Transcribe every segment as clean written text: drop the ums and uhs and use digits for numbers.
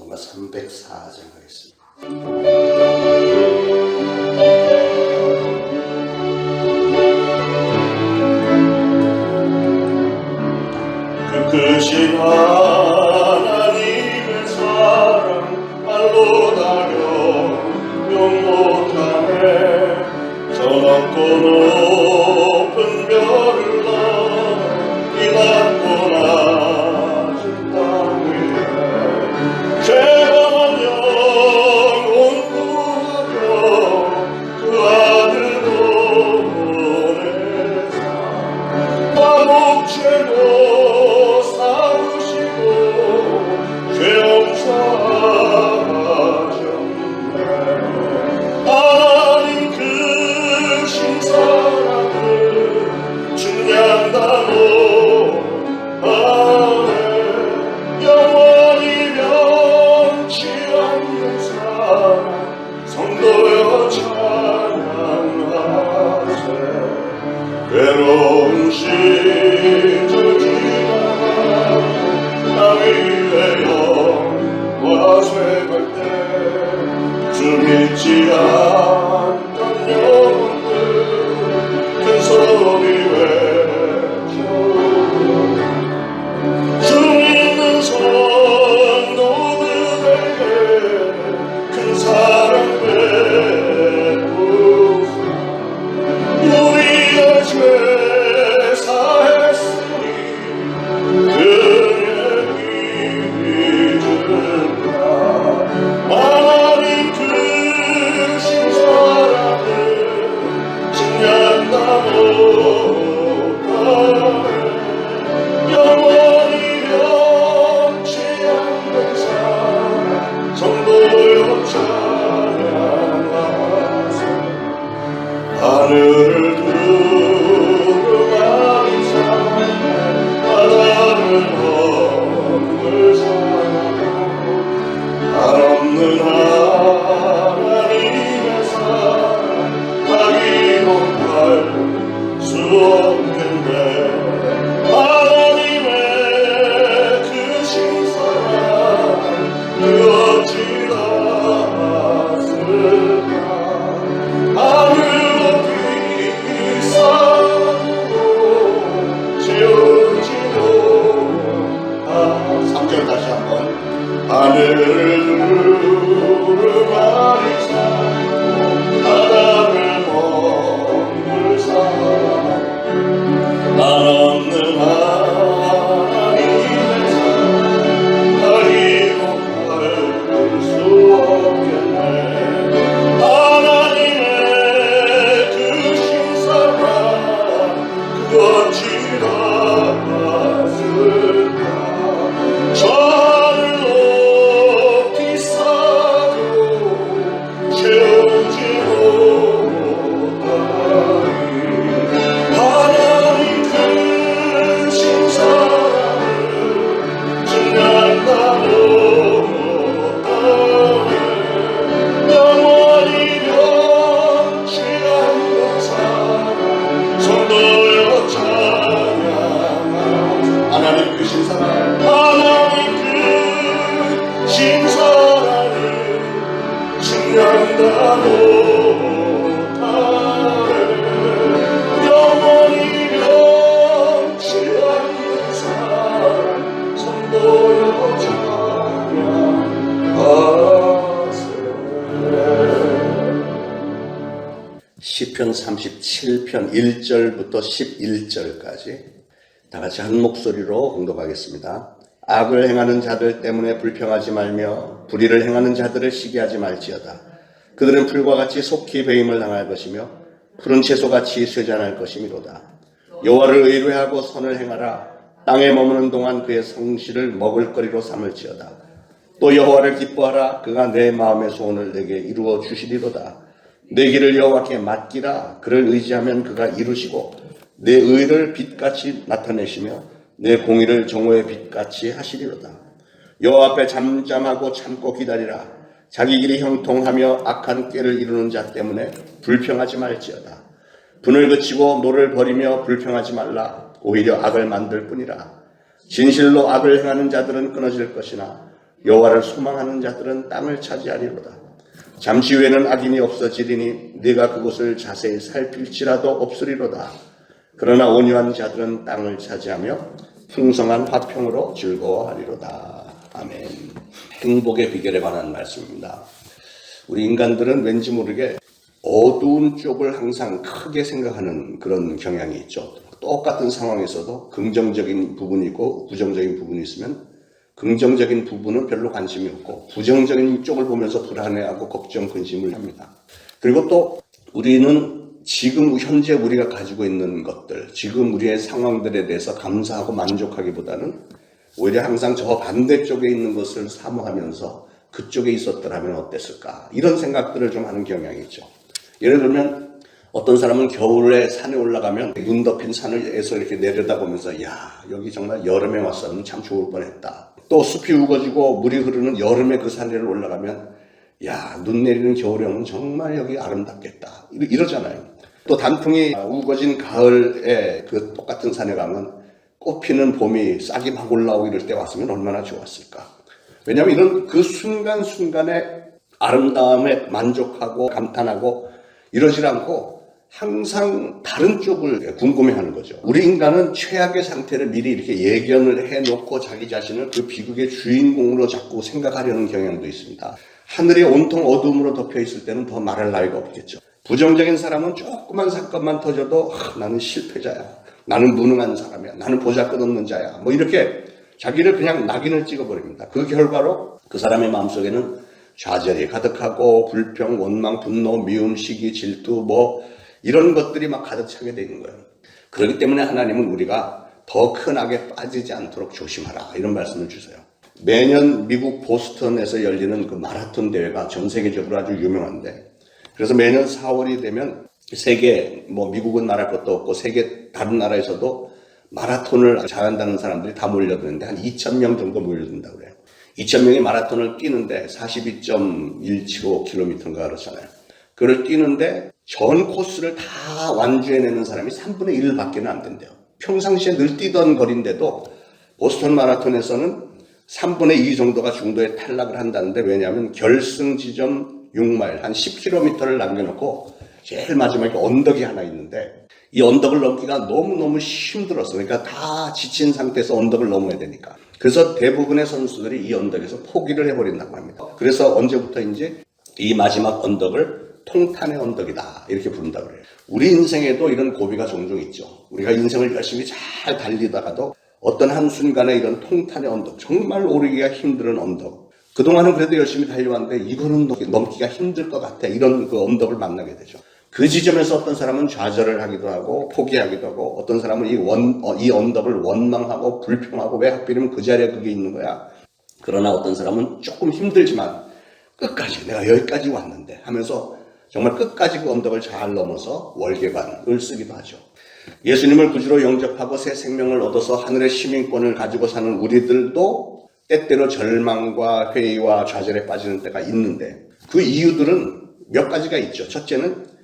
찬송가 304장 하겠습니다. 크신 하나님의 사랑 말로 다용 못하네. 저 높고 높은 별을 넘어 이 낮고 낮은 땅 위에 죄방한 영혼 구하며 그 아들 보내사 화목제로 하나님 크신 사랑을 증량다고 하네. 영원히 변치 않는 사랑 성도여 찬양하세. 외로운 시절 지나가고 나 위에 영화 쇠갈 때 주 믿지 않던 영혼들 큰 소리 외쳐 주 믿는 성도들에게 큰 사랑 베푸사. 우리의 죄 사했으니 그의 기준가. 하나님 크신 사랑을 증량다고 하네. 영원히 변치 않는 사랑 성도여 찬양하세. 하늘을 두루마리 사랑해 바다를 넘을 사랑하고 한없는 하나님의 사랑 가기도 할 수 없는데 하나님의 크신 사랑 그 어찌하실까. 하늘로 비싸고 지어지고 3절 다시 한번. 하늘을 두루마리 사고 바다를 머물 사랑 한없는 하나님의 사랑 가리고 갈 수 없겠네. 하나님의 크신 사랑 그 어찌하실까. 시편 37편 1절부터 11절까지 다 같이 한 목소리로 공독하겠습니다. 악을 행하는 자들 때문에 불평하지 말며 불의를 행하는 자들을 시기하지 말지어다. 그들은 풀과 같이 속히 배임을 당할 것이며 푸른 채소같이 쇠잔할 것이미로다. 여호와를 의뢰하고 선을 행하라. 땅에 머무는 동안 그의 성실을 먹을거리로 삼을지어다. 또 여호와를 기뻐하라. 그가 내 마음의 소원을 내게 이루어 주시리로다. 내 길을 여호와께 맡기라. 그를 의지하면 그가 이루시고 내 의를 빛같이 나타내시며 내 공의를 정오의 빛같이 하시리로다. 여호와 앞에 잠잠하고 참고 기다리라. 자기 길이 형통하며 악한 꾀를 이루는 자 때문에 불평하지 말지어다. 분을 그치고 노를 버리며 불평하지 말라. 오히려 악을 만들 뿐이라. 진실로 악을 행하는 자들은 끊어질 것이나 여호와를 소망하는 자들은 땅을 차지하리로다. 잠시 후에는 악인이 없어지리니 네가 그곳을 자세히 살필지라도 없으리로다. 그러나 온유한 자들은 땅을 차지하며 풍성한 화평으로 즐거워하리로다. 아멘. 행복의 비결에 관한 말씀입니다. 우리 인간들은 왠지 모르게 어두운 쪽을 항상 크게 생각하는 그런 경향이 있죠. 똑같은 상황에서도 긍정적인 부분이 있고 부정적인 부분이 있으면 긍정적인 부분은 별로 관심이 없고 부정적인 쪽을 보면서 불안해하고 걱정, 근심을 합니다. 그리고 또 우리는 지금 현재 우리가 가지고 있는 것들, 지금 우리의 상황들에 대해서 감사하고 만족하기보다는 오히려 항상 저 반대쪽에 있는 것을 사모하면서 그쪽에 있었더라면 어땠을까, 이런 생각들을 좀 하는 경향이 있죠. 예를 들면 어떤 사람은 겨울에 산에 올라가면 눈 덮인 산에서 이렇게 내려다보면서 야, 여기 정말 여름에 왔으면 참 좋을 뻔했다. 또 숲이 우거지고 물이 흐르는 여름에 그 산에를 올라가면 야, 눈 내리는 겨울에 오면 정말 여기 아름답겠다, 이러잖아요. 또 단풍이 우거진 가을에 그 똑같은 산에 가면 꽃피는 봄이 싹이 막 올라오고 이럴 때 왔으면 얼마나 좋았을까. 왜냐하면 이런 그 순간순간의 아름다움에 만족하고 감탄하고 이러질 않고 항상 다른 쪽을 궁금해하는 거죠. 우리 인간은 최악의 상태를 미리 이렇게 예견을 해놓고 자기 자신을 그 비극의 주인공으로 자꾸 생각하려는 경향도 있습니다. 하늘이 온통 어둠으로 덮여 있을 때는 더 말할 나위가 없겠죠. 부정적인 사람은 조그만 사건만 터져도 나는 실패자야, 나는 무능한 사람이야, 나는 보잘것없는 자야, 뭐 이렇게 자기를 그냥 낙인을 찍어버립니다. 그 결과로 그 사람의 마음속에는 좌절이 가득하고 불평, 원망, 분노, 미움, 시기, 질투 뭐 이런 것들이 막 가득 차게 되는 거예요. 그렇기 때문에 하나님은 우리가 더 큰 악에 빠지지 않도록 조심하라, 이런 말씀을 주세요. 매년 미국 보스턴에서 열리는 그 마라톤 대회가 전 세계적으로 아주 유명한데, 그래서 매년 4월이 되면 세계, 뭐 미국은 말할 것도 없고 세계 다른 나라에서도 마라톤을 잘한다는 사람들이 다 몰려드는데 한 2,000명 정도 몰려든다고 그래요. 2,000명이 마라톤을 뛰는데 42.175km인가 그렇잖아요. 그걸 뛰는데 전 코스를 다 완주해내는 사람이 3분의 1밖에는 안 된대요. 평상시에 늘 뛰던 거리인데도 보스턴 마라톤에서는 3분의 2 정도가 중도에 탈락을 한다는데, 왜냐하면 결승 지점 6마일, 한 10km를 남겨놓고 제일 마지막에 언덕이 하나 있는데 이 언덕을 넘기가 너무너무 힘들었어. 그러니까 다 지친 상태에서 언덕을 넘어야 되니까. 그래서 대부분의 선수들이 이 언덕에서 포기를 해버린다고 합니다. 그래서 언제부터인지 이 마지막 언덕을 통탄의 언덕이다, 이렇게 부른다고 그래요. 우리 인생에도 이런 고비가 종종 있죠. 우리가 인생을 열심히 잘 달리다가도 어떤 한순간에 이런 통탄의 언덕, 정말 오르기가 힘든 언덕, 그동안은 그래도 열심히 달려왔는데 이거는 넘기가 힘들 것 같아, 이런 그 언덕을 만나게 되죠. 그 지점에서 어떤 사람은 좌절을 하기도 하고 포기하기도 하고, 어떤 사람은 이 언덕을 원망하고 불평하고 왜 하필이면 그 자리에 그게 있는 거야. 그러나 어떤 사람은 조금 힘들지만 끝까지 내가 여기까지 왔는데 하면서 정말 끝까지 그 언덕을 잘 넘어서 월계관을 쓰기도 하죠. 예수님을 구주로 영접하고 새 생명을 얻어서 하늘의 시민권을 가지고 사는 우리들도 때때로 절망과 회의와 좌절에 빠지는 때가 있는데, 그 이유들은 몇 가지가 있죠. 첫째는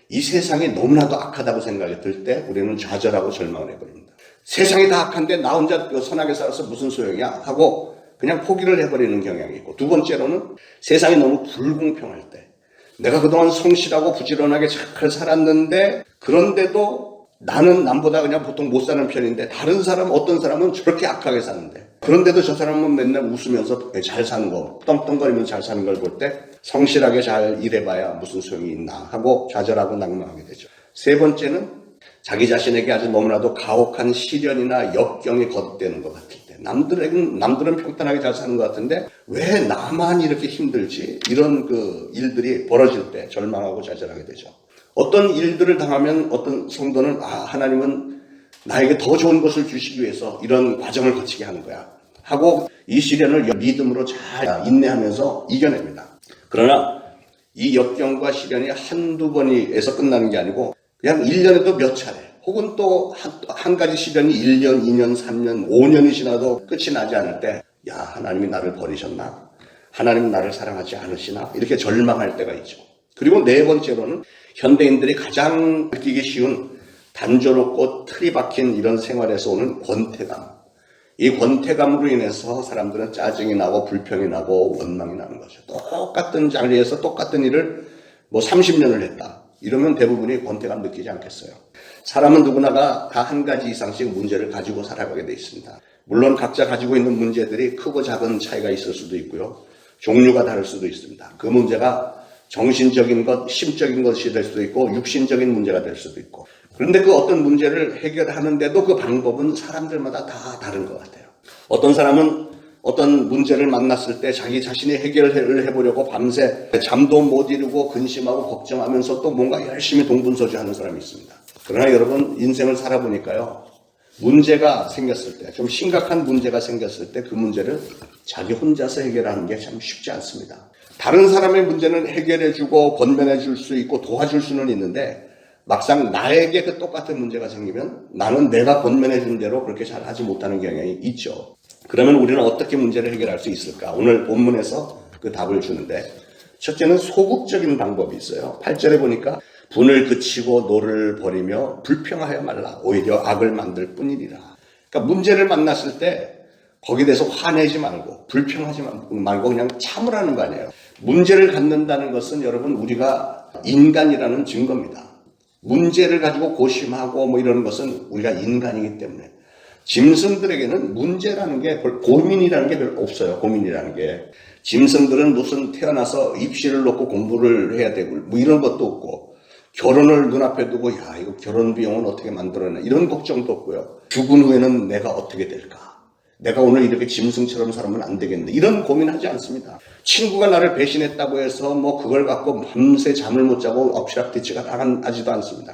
이 세상이 너무나도 악하다고 생각이 들 때 우리는 좌절하고 절망을 해버립니다. 세상이 다 악한데 나 혼자 선하게 살아서 무슨 소용이야 하고 그냥 포기를 해버리는 경향이 있고, 두 번째로는 세상이 너무 불공평할 때, 내가 그동안 성실하고 부지런하게 잘 살았는데 그런데도 나는 남보다 그냥 보통 못 사는 편인데 다른 사람, 어떤 사람은 저렇게 악하게 사는데 그런데도 저 사람은 맨날 웃으면서 잘 사는 거, 떵떵거리면서 잘 사는 걸 볼 때 성실하게 잘 일해봐야 무슨 소용이 있나 하고 좌절하고 낙망하게 되죠. 세 번째는 자기 자신에게 아주 너무나도 가혹한 시련이나 역경이 겉대는 것 같을 때, 남들은 평탄하게 잘 사는 것 같은데 왜 나만 이렇게 힘들지, 이런 그 일들이 벌어질 때 절망하고 좌절하게 되죠. 어떤 일들을 당하면 어떤 성도는 하나님은 나에게 더 좋은 것을 주시기 위해서 이런 과정을 거치게 하는 거야 하고 이 시련을 믿음으로 잘 인내하면서 이겨냅니다. 그러나 이 역경과 시련이 한두 번에서 끝나는 게 아니고 그냥 1년에도 몇 차례, 혹은 또 한 가지 시련이 1년, 2년, 3년, 5년이 지나도 끝이 나지 않을 때, 야, 하나님이 나를 버리셨나? 하나님은 나를 사랑하지 않으시나? 이렇게 절망할 때가 있죠. 그리고 네 번째로는 현대인들이 가장 느끼기 쉬운 단조롭고 틀이 박힌 이런 생활에서 오는 권태감. 이 권태감으로 인해서 사람들은 짜증이 나고 불평이 나고 원망이 나는 거죠. 똑같은 자리에서 똑같은 일을 뭐 30년을 했다. 이러면 대부분이 권태감 느끼지 않겠어요. 사람은 누구나가 다 한 가지 이상씩 문제를 가지고 살아가게 돼 있습니다. 물론 각자 가지고 있는 문제들이 크고 작은 차이가 있을 수도 있고요. 종류가 다를 수도 있습니다. 그 문제가 정신적인 것, 심적인 것이 될 수도 있고 육신적인 문제가 될 수도 있고. 그런데 그 어떤 문제를 해결하는데도 그 방법은 사람들마다 다 다른 것 같아요. 어떤 사람은 어떤 문제를 만났을 때 자기 자신이 해결을 해보려고 밤새 잠도 못 이루고 근심하고 걱정하면서 또 뭔가 열심히 동분서주하는 사람이 있습니다. 그러나 여러분, 인생을 살아보니까요, 문제가 생겼을 때, 좀 심각한 문제가 생겼을 때 그 문제를 자기 혼자서 해결하는 게 참 쉽지 않습니다. 다른 사람의 문제는 해결해주고 권면해 줄 수 있고 도와줄 수는 있는데 막상 나에게 그 똑같은 문제가 생기면 나는 내가 권면해 준 대로 그렇게 잘 하지 못하는 경향이 있죠. 그러면 우리는 어떻게 문제를 해결할 수 있을까? 오늘 본문에서 그 답을 주는데, 첫째는 소극적인 방법이 있어요. 8절에 보니까 분을 그치고 노를 버리며 불평하여 말라. 오히려 악을 만들 뿐이니라. 그러니까 문제를 만났을 때 거기에 대해서 화내지 말고 불평하지 말고 그냥 참으라는 거 아니에요. 문제를 갖는다는 것은 여러분, 우리가 인간이라는 증거입니다. 문제를 가지고 고심하고 뭐 이러는 것은 우리가 인간이기 때문에. 짐승들에게는 문제라는 게, 고민이라는 게 별로 없어요. 고민이라는 게. 짐승들은 무슨 태어나서 입시를 놓고 공부를 해야 되고 뭐 이런 것도 없고, 결혼을 눈앞에 두고 야 이거 결혼 비용은 어떻게 만들어내 이런 걱정도 없고요. 죽은 후에는 내가 어떻게 될까? 내가 오늘 이렇게 짐승처럼 살면 안 되겠네. 이런 고민하지 않습니다. 친구가 나를 배신했다고 해서 뭐 그걸 갖고 밤새 잠을 못 자고 엎치락뒤치가 당하지도 않습니다.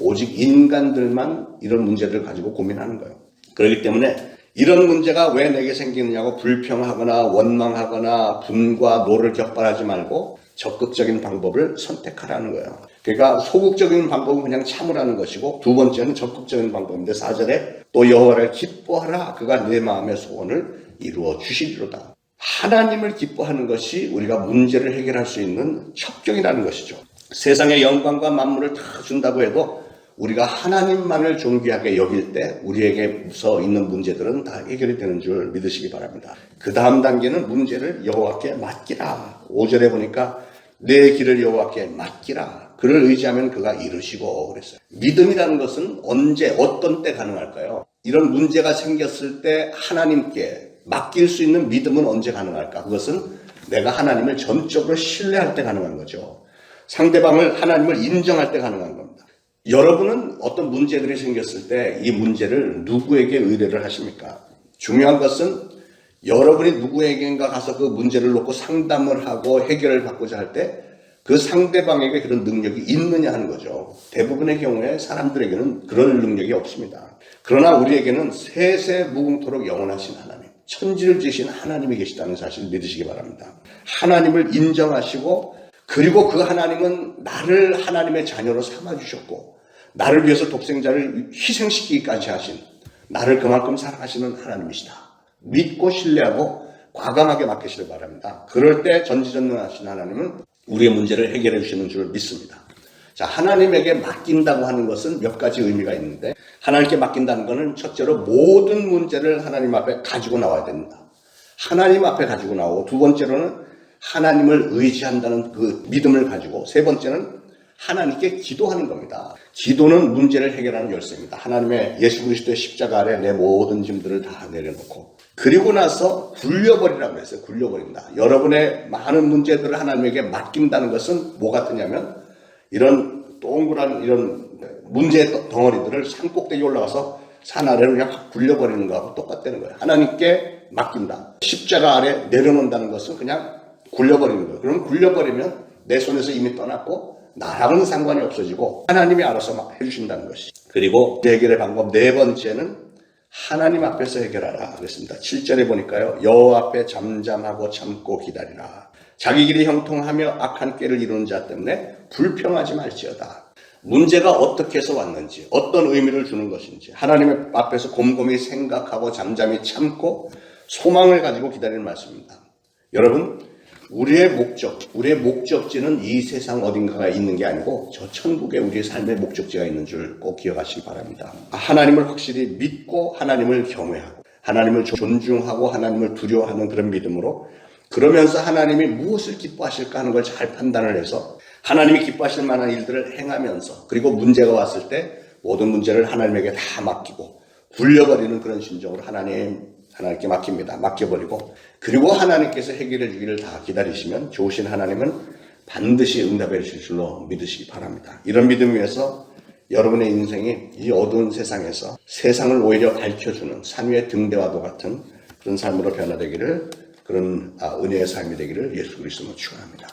오직 인간들만 이런 문제를 가지고 고민하는 거예요. 그렇기 때문에 이런 문제가 왜 내게 생기느냐고 불평하거나 원망하거나 분과 노를 격발하지 말고 적극적인 방법을 선택하라는 거예요. 그러니까 소극적인 방법은 그냥 참으라는 것이고, 두 번째는 적극적인 방법인데 4절에 또 여호와를 기뻐하라. 그가 내 마음의 소원을 이루어 주시리로다. 하나님을 기뻐하는 것이 우리가 문제를 해결할 수 있는 첩경이라는 것이죠. 세상의 영광과 만물을 다 준다고 해도 우리가 하나님만을 존귀하게 여길 때 우리에게서 있는 문제들은 다 해결이 되는 줄 믿으시기 바랍니다. 그 다음 단계는 문제를 여호와께 맡기라. 5절에 보니까 내 길을 여호와께 맡기라. 그를 의지하면 그가 이루시고 그랬어요. 믿음이라는 것은 언제 어떤 때 가능할까요? 이런 문제가 생겼을 때 하나님께 맡길 수 있는 믿음은 언제 가능할까? 그것은 내가 하나님을 전적으로 신뢰할 때 가능한 거죠. 상대방을 하나님을 인정할 때 가능한 겁니다. 여러분은 어떤 문제들이 생겼을 때 이 문제를 누구에게 의뢰를 하십니까? 중요한 것은 여러분이 누구에게인가 가서 그 문제를 놓고 상담을 하고 해결을 받고자 할 때 그 상대방에게 그런 능력이 있느냐 하는 거죠. 대부분의 경우에 사람들에게는 그런 능력이 없습니다. 그러나 우리에게는 세세 무궁토록 영원하신 하나님, 천지를 지으신 하나님이 계시다는 사실을 믿으시기 바랍니다. 하나님을 인정하시고, 그리고 그 하나님은 나를 하나님의 자녀로 삼아주셨고 나를 위해서 독생자를 희생시키기까지 하신, 나를 그만큼 사랑하시는 하나님이시다. 믿고 신뢰하고 과감하게 맡기시길 바랍니다. 그럴 때 전지전능하신 하나님은 우리의 문제를 해결해 주시는 줄 믿습니다. 자, 하나님에게 맡긴다고 하는 것은 몇 가지 의미가 있는데, 하나님께 맡긴다는 것은 첫째로 모든 문제를 하나님 앞에 가지고 나와야 됩니다. 하나님 앞에 가지고 나오고, 두 번째로는 하나님을 의지한다는 그 믿음을 가지고, 세 번째는 하나님께 기도하는 겁니다. 기도는 문제를 해결하는 열쇠입니다. 하나님의 예수 그리스도의 십자가 아래 내 모든 짐들을 다 내려놓고, 그리고 나서 굴려버리라고 했어요. 굴려버린다. 여러분의 많은 문제들을 하나님에게 맡긴다는 것은 뭐 같으냐면, 이런 동그란 이런 문제 덩어리들을 산 꼭대기에 올라가서 산 아래로 그냥 확 굴려버리는 거하고 똑같다는 거예요. 하나님께 맡긴다. 십자가 아래 내려놓는다는 것은 그냥 굴려버리는 거예요. 그럼 굴려버리면 내 손에서 이미 떠났고 나랑은 상관이 없어지고 하나님이 알아서 막 해주신다는 것이. 그리고 해결의 방법 네 번째는 하나님 앞에서 해결하라 그랬습니다. 7절에 보니까요, 여호와 앞에 잠잠하고 참고 기다리라. 자기 길이 형통하며 악한 꾀를 이루는 자 때문에 불평하지 말지어다. 문제가 어떻게 해서 왔는지, 어떤 의미를 주는 것인지 하나님 앞에서 곰곰이 생각하고 잠잠히 참고 소망을 가지고 기다리는 말씀입니다. 여러분, 우리의 목적지는 이 세상 어딘가가 있는 게 아니고 저 천국에 우리의 삶의 목적지가 있는 줄 꼭 기억하시기 바랍니다. 하나님을 확실히 믿고 하나님을 경외하고 하나님을 존중하고 하나님을 두려워하는 그런 믿음으로, 그러면서 하나님이 무엇을 기뻐하실까 하는 걸 잘 판단을 해서 하나님이 기뻐하실 만한 일들을 행하면서, 그리고 문제가 왔을 때 모든 문제를 하나님에게 다 맡기고 굴려버리는 그런 심정으로 하나님께 맡깁니다. 맡겨버리고, 그리고 하나님께서 해결해 주기를 다 기다리시면 좋으신 하나님은 반드시 응답해 주실 줄로 믿으시기 바랍니다. 이런 믿음 위에서 여러분의 인생이 이 어두운 세상에서 세상을 오히려 밝혀주는 산 위의 등대와도 같은 그런 삶으로 변화되기를, 그런 은혜의 삶이 되기를 예수 그리스도로 축원합니다.